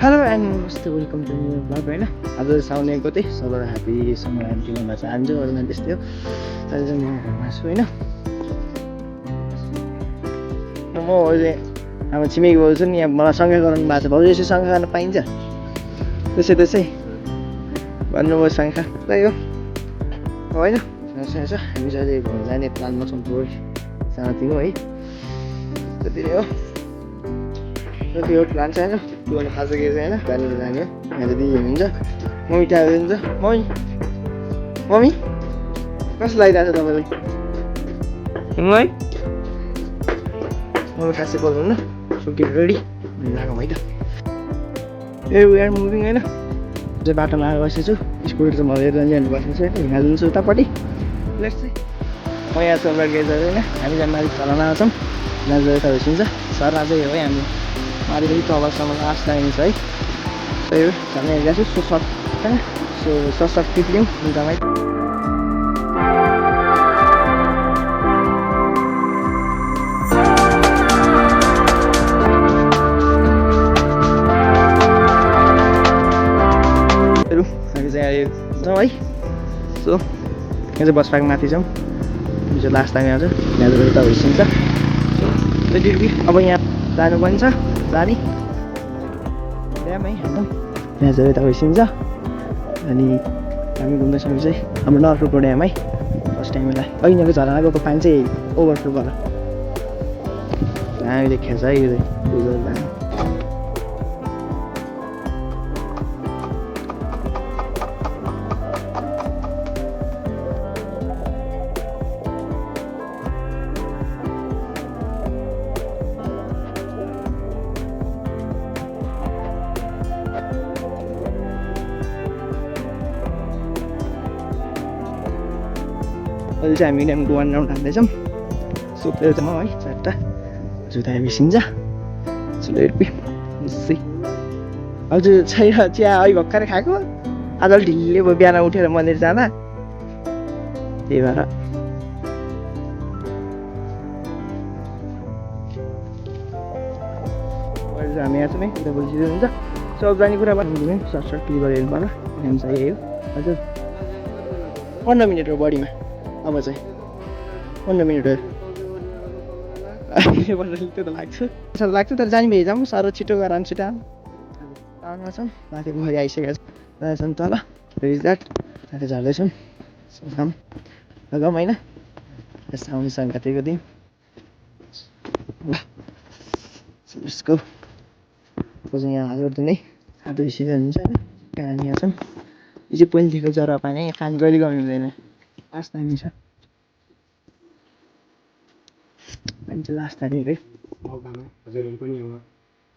Hello and नमस्ते welcome to new blog होइन आज साउन 1 गते सबैलाई ह्याप्पी समर ह्याप्पी भन्न चाहन्छु अरूमा त्यस्तै हो अहिले चाहिँ म घरमा छु होइन म अहिले अब छिमेकी भाउ छु नि यहाँ मलाई सँगै गराउनु भएको छ भाउ यसो सँगै गर्न पाइन्छ त्यसै भन्नुभयो सँगै त्यही हो होइन यसो हामी चाहिँ अहिले घुम्न जाने प्लानमा छौँ थोरै सानोतिनो है त्यति नै हो त्यति हो प्लान चाहिँ होइन त्यो भने खास केही छैन जाने जाने हो यहाँ त दिदी हुनुहुन्छ मम्मी टाढो हुन्छ मम्मी कस्तो लागिरहेको छ तपाईँलाई है मम्मी खासै बोल्नुहुन्न सो गेट रेडी लागौँ है त ए वी आर मुभिङ होइन चाहिँ बाटोमा आएर बसेको छु स्कुटर चाहिँ मैले जानु बसेको छु होइन हिँड्न जान्छु उतापट्टि लेट्स चाहिँ म यहाँ छु गेट होइन हामी चाहिँ मालिक चलाउन आउँछौँ दाजु यता होइसिन्छ सर अझै हो है हामी मालिकदेखि तलसम्म लास्ट लाइन छ है त्यही हो झन् हेरिरहेको छु सो सर्ट होइन सो सर्ट क्लिप लिउँ इन्टामै हामी चाहिँ जाउँ है सो यहाँ चाहिँ बस पार्क माथि छौँ यो चाहिँ लास्ट टाइम आउँछ यहाँ यता होइसिन्छ अब यहाँ जानु पनि छ जाने ड्याम है हाम्रो यहाँ चाहिँ यता होइसिन्छ अनि हामी घुम्दैछौँ चाहिँ हाम्रो नरपुरको ड्याम है फर्स्ट टाइम यसलाई ऐनाको झरना गएको पानी चाहिँ ओभरफ्लो गर हामीले खेल्छ है यो चाहिँ अहिले चाहिँ हामी ड्यामको 1 राउन्ड हान्दैछौँ सो त्यो चाहिँ म है 4टा जुत्ता बिसिन्छ सो लेट बी हजुर छैन चिया अहिले भर्खरै खाएको आज अलिक ढिलो भयो बिहान उठेर मन्दिर जाँदा त्यही भएर अहिले चाहिँ हामी यहाँ छौँ है उता बोलिदिँदै हुन्छ सो जाने कुरा भन्नु सर्ट क्लिक गरेर हेर्नु पर्ला ड्याम चाहिँ यही हो हजुर 15 मिनट हो बढीमा अब चाहिँ 15 मिनट हो 15 मिनट त्यो त लाग्छ तर जाने भए जाउँ साह्रो छिटो गएर छिटो टाउनमा छौँ माथि पोखरी आइसकेको छ जान्छौँ तल रिज द्याट माथि झर्दैछौँ काम लगाऊँ होइन आउने सङ्क्रान्तिको दिन यसको चाहिँ यहाँ हात नै हात धोइसकेको हुन्छ होइन कहाँ यहाँ छौँ यो चाहिँ पहिलेदेखिको जरा पानी खान कहिले गर्नु हुँदैन लास्ट टाइम छ मान्छे लास्ट टाइम है मौकामा हजुरहरू पनि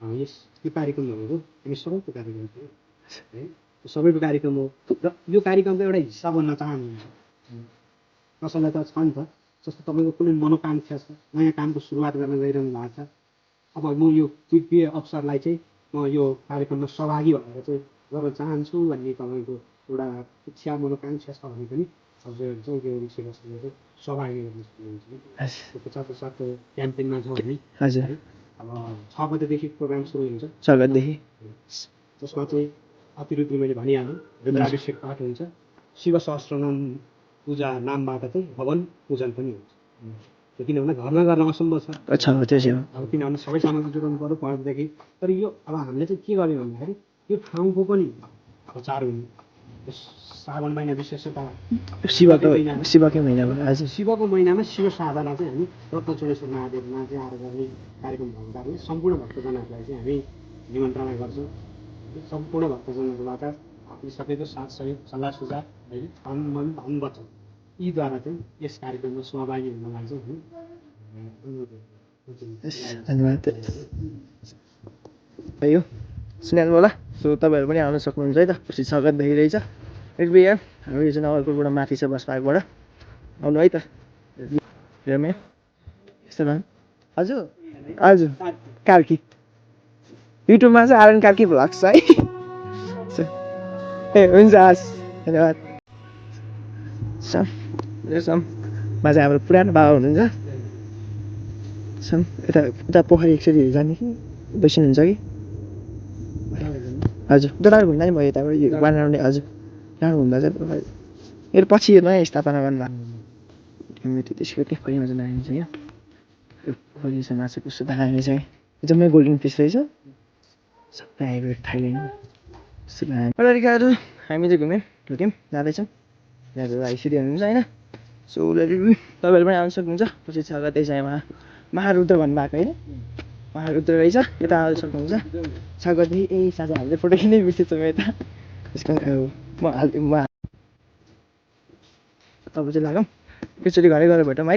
अब यस यो कार्यक्रमहरूको हामी सबैको कार्यक्रम थियो है सबैको कार्यक्रम हो र यो कार्यक्रमको एउटा हिस्सा बन्न चाहनुहुन्छ कसैलाई त छ नि त जस्तो तपाईँको कुनै मनोकाङ्क्षा छ नयाँ कामको सुरुवात गर्न गइरहनु भएको छ अब म यो के अवसरलाई चाहिँ म यो कार्यक्रममा सहभागी भएर चाहिँ गर्न चाहन्छु भन्ने तपाईँको एउटा इच्छा मनोकाङ्क्षा छ भने पनि हजुरहरू चाहिँ यो विषयमा चाहिँ सहभागी गर्न सक्नुहुन्छ 50-50 क्याम्पेनमा छ भने हजुर अब 6 गतेदेखि प्रोग्राम सुरु हुन्छ 6 गतेदेखि जसमा चाहिँ अतिरुद्ध मैले भनिहालेँ रुद्राभिषेक पाठ हुन्छ शिव सहस्त्रनाम पूजा नामबाट चाहिँ भवन पूजन पनि हुन्छ किनभने घरमा गर्न असम्भव छ अब किनभने सबै सामग्री जोगाउनु पर्यो पढ्दादेखि तर यो अब हामीले चाहिँ के गर्यो भन्दाखेरि यो ठाउँको पनि प्रचार हुने श्रावण महिना विशेषतः शिवकै महिना आज शिवको महिनामा शिव साधना चाहिँ हामी रत्नचोडेश्वर महादेवमा चाहिँ आएर गर्ने कार्यक्रम भएको कारणले सम्पूर्ण भक्तजनहरूलाई चाहिँ हामी निमन्त्रणा गर्छौँ सम्पूर्ण भक्तजनहरूबाट आफूले सबैको साथ सहयोग सल्लाह सुझाव होइन तन मन धन वचन यीद्वारा चाहिँ यस कार्यक्रममा सहभागी हुनलाई चाहिँ धन्यवाद भयो सुनिहाल्नु होला सो तपाईँहरू पनि आउन सक्नुहुन्छ है त पछि 6 गतेदेखि रहेछ एकबी यार हाम्रो यो चाहिँ नगरकोटबाट माथि छ बस पार्कबाट आउनु है त हेर्नु यस्तो भन् हजुर हजुर कार्की युट्युबमा चाहिँ आरएन कार्की भ्लग्स है ए हुन्छ हस् धन्यवाद मा चाहिँ हाम्रो पुरानो बाबा हुनुहुन्छ यता पोखरी एकचोटि जाने कि बसिनुहुन्छ कि हजुर डाँडा घुम्दा नि भयो यताबाट यो बनाउने हजुर डाँडा घुम्दा चाहिँ यो पछि यो नयाँ स्थापना गर्नुभएको त्यसको त्यो खोइ मजा दामी छ क्या यो खोइ छ मासु कस्तो दामी छ क्या जम्मै गोल्डन फिस रहेछ सबै हाइब्रिड थाइल्यान्ड कस्तो दामी लडिकाहरू हामी चाहिँ घुम्यौँ जाँदैछौँ यहाँहरू आइसिडी हुनुहुन्छ होइन सो तपाईँहरू पनि आउनु सक्नुहुन्छ पछि छ त्यही चाहिँ महारुद्र भन्नुभएको होइन महारुद्र रहेछ यता आउनु सक्नुहुन्छ छगती ए साँझ हामीले फोटो किनै बिर्सेछु म यता त्यसको म हालिदिउँ म तपाईँ चाहिँ लागौँ एकचोटि घरै गएर भेटौँ है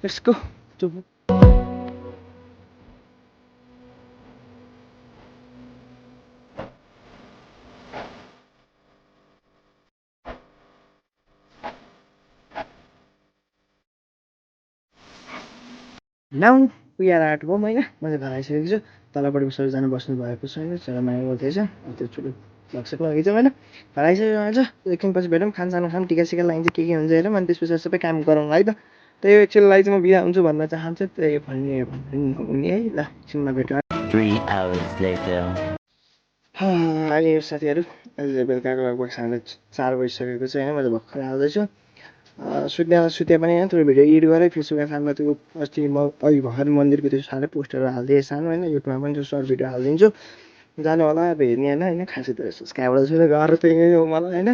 यसको चुप नाउ पुगेर आएको भयो होइन म चाहिँ घर आइसकेको छु तलपट्टि सबैजना बस्नु भएको छ होइन छोरा माया बोल्दैछ त्यो ठुलो लक्ष्यको लगेको छ होइन घर आइसकेको छ एकछिन पछि भेटौँ खानसानो खाऊँ टिका सिका लगाइन्छ के हुन्छ हेरौँ अनि त्यसपछि सबै काम गरौँ है त त्यही एकछिनलाई चाहिँ म बिदा हुन्छु भन्न चाहन्छु त्यही भन्ने हुने है ल एकछिनमा भेटौँ 3 hours later. अहिले साथीहरू अहिले बेलुकाको लगभग 4:30 बजिसकेको छ होइन म चाहिँ भर्खर आउँदैछु सुते पनि होइन थोरै भिडियो एडिट गरेँ फेसबुकमा फाल्दा त्यो अस्ति म अघि भर्खर मन्दिरको त्यो साह्रै पोस्टरहरू हालिदिएँ सानो होइन युट्युबमा पनि त्यो सर्ट भिडियो हालिदिन्छु जानु होला अब हेर्ने होइन खासै त सब्सक्राइबर छु घर त्यही हो मलाई होइन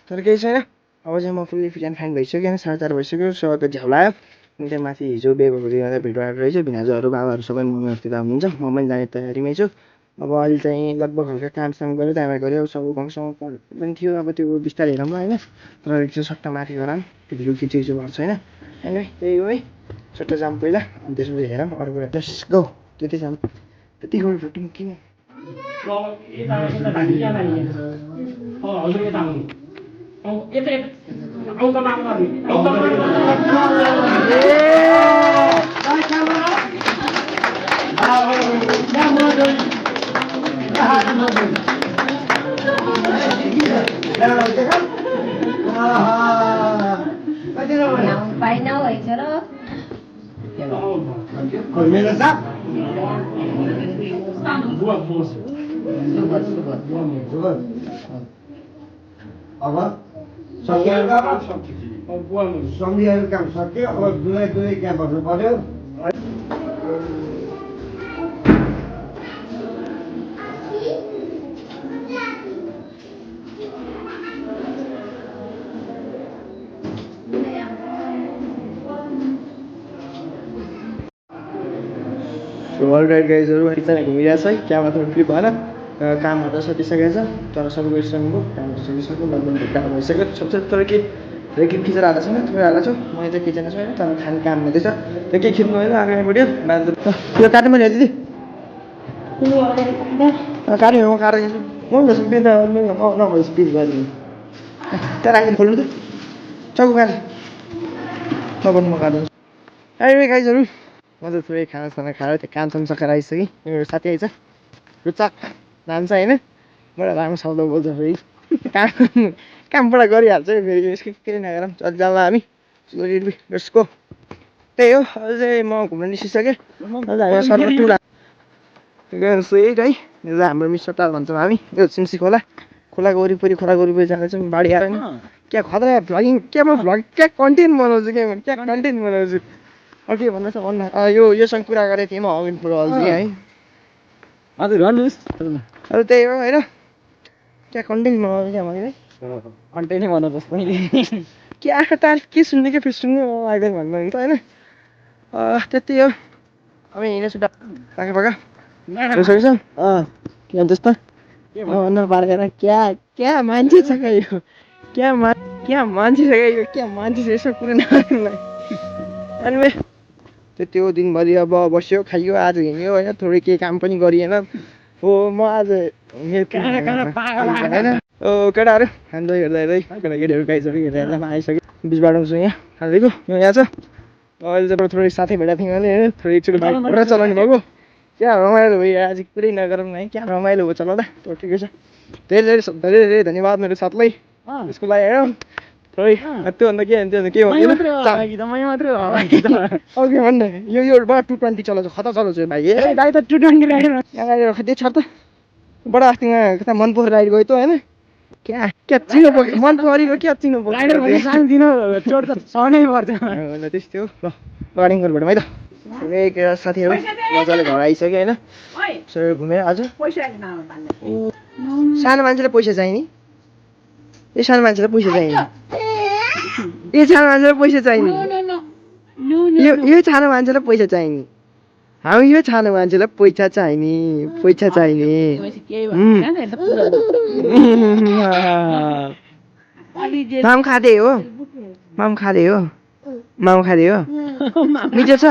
तर केही छैन अब चाहिँ म फुल्ली फिट एन्ड फाइन भइसक्यो होइन 4:30 भइसक्यो सो त्यो झ्याउ लाग्यो अनि त्यहाँ माथि हिजो बेगको भिडियो आएको रहेछ भिनाजुहरू बाबाहरू सबै मम्मीहरूतिर हुनुहुन्छ म पनि जाने तयारीमै छु अब अहिले चाहिँ लगभग हल्का कामसाम गऱ्यो त्यहाँबाट गऱ्यो सब गाउँसँग पनि थियो अब त्यो बिस्तारै हेरौँ होइन तर एकछिन सट्टा माथि गरौँ त्यो भिडियो खिचेको गर्छ होइन होइन त्यही हो है सट्टा जाऊँ पहिला अनि त्यसपछि हेरौँ अर्को जस्ट गो त्यति जाऊँ त्यति गयो भुटिङ किन Painaw ay sarap. अब सन्धिहरू काम सक्यो अब दुवै त्यहाँ बस्नु पर्यो वर्ल्ड राइड गाइजहरू एकजना घुमिरहेको छ है क्यामेरा थोरै फ्लिप भएर कामहरू त सकिसकेको छ तर सबै गइसक्नुभयो कामहरू सकिसक्यो लगभग ढुक्का भइसक्यो सबसे तर के रेकिङ खिचेर हालेको छैन थोरै हालेको छु मैले चाहिँ खिचेको छैन तर खाने काम हुँदैछ त्यो के खिच्नु होइन अगाडि बढ्यो बाहिर त्यो काट्नु मैले दिदी काट्यो म काटेको छु म पनि पिस नभएपछि पिस गरिदिनु त्यहाँ राखेर खोल्नु त चक्कु काट्नु नगर्नु म काट्छु अहिले गाइजहरू म त थोरै खानासाना खाएर त्यो कामसाम सकेर आइसकेँ मेरो साथी आइछ रुचाक जान्छ होइन बडा राम्रो शब्द बोल्छ फेरि कामबाट गरिहाल्छ फेरि यसको केही नगरौँ चल जाँला हामी यसको त्यही हो अझ चाहिँ म घुम्न निस्किसकेँ अझ हामी सर्व टुर स्विट है यो हाम्रो मिस्टर टाल भन्छौँ हामी यो सिन्सी खोलाको वरिपरि जाँदैछौँ बाढी आएर नि क्या खतरा भ्लगिङ क्या म भ्लग क्या कन्टेन्ट बनाउँछु क्या कन्टेन्ट बनाउँछु अब के भन्नु छ भन्नु योसँग कुरा गरेको थिएँ म अमिन पुरवालजी है हजुर भन्नुहोस् अब त्यही हो होइन क्या कन्टेन्ट बनाउँछु क्या मैले कन्टेन्टै बनाउँनुहोस् मैले क्या तार के सुन्ने क्या फेरि सुन्ने अहिले भन्नु त होइन त्यति हो अब हिँडेछु पाका पाका सकिन्छ के भन्छस् त नपारेर क्या मान्छे छ क्या यो क्या मान्छे छ क्या यो क्या मान्छे छ यसो कुरा नगर्नुलाई अनि त्यति हो दिनभरि अब बस्यो खाइयो आज हिँड्यो होइन थोरै केही काम पनि गरिएन हो म आज होइन केटाहरू हाम्रो हेर्दा केटाकेटीहरू गाइजहरू हेर्दा आइसक्यो बिच बाटोमा छु यहाँ खालिदिएको यो यहाँ छ अहिले चाहिँ थोरै साथी भेटेको थियौँ अहिले होइन थोरै एकचोटि बाइक पुरा चलाउनु भएको क्या रमाइलो भयो आज पुरै नगरौँ न है क्या रमाइलो भयो चलाउँदा त ठिकै छ धेरै धेरै धन्यवाद मेरो साथलाई यसको लागि हेरौँ थोरै त्योभन्दा के के अब के भन्नु यो 220 चलाउँछ खतरा चलाउँछ भाइ ए भाइ त 220 ल्याएर यहाँ छ त बडा अस्तिमा कता मन परेर राइड गयो त होइन क्या क्या चिनो पऱ्यो मन परेको क्या चिनो पऱ्यो राइडर भने सानोतिनो चोट त सहनै पर्छ होइन त्यस्तै हो ल गाडी गरेर है त एक साथीहरू मजाले घर आइसक्यो होइन सर घुमेर आज सानो मान्छेलाई पैसा चाहिने ए सानो मान्छेलाई पैसा चाहिने ए सानो मान्छेलाई पैसा चाहिने यो सानो मान्छेलाई पैसा चाहिने हामी यो सानो मान्छेलाई पैसा चाहिने माम खाँदै हो मिठो छ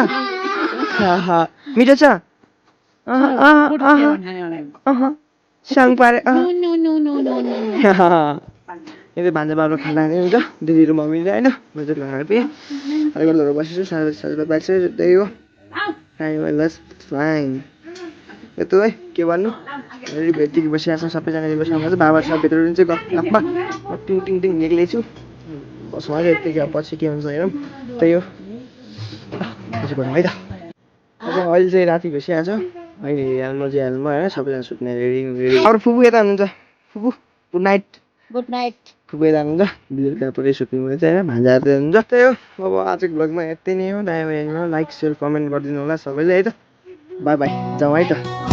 मिठो छ साङ पारे यो भान्जा बाबा खाना हुन्छ दिदी र मम्मीले होइन मजाले घरमा पिएँ अहिले गर्दा बसेछु साढे बाइक चाहिँ त्यही हो फाइन यस्तो है के भन्नु भेटिक बसिरहेको छ सबैजना बसिरहेको छ बाबा सबभित्र चाहिँ गफमा टिङ टिङ टिङ निक्लेछु बसमा यतिकै पछि के हुन्छ हेरौँ त्यही हो पछि भनौँ है त अहिले चाहिँ राति भइसकेको छ अहिले हेल्म होइन सबैजना सुत्ने रेडी अरू फुपू यता हुनुहुन्छ फुपू गुड नाइट फुपू यता हुनुहुन्छ बेलुका पुरै सुत्नु चाहिँ होइन भान्जाहरू चाहिँ हुन्छ त्यही हो अब आजको भ्लगमा यति नै हो लाइक सेयर कमेन्ट गरिदिनु होला सबैले है त बाई बाई जाउँ है त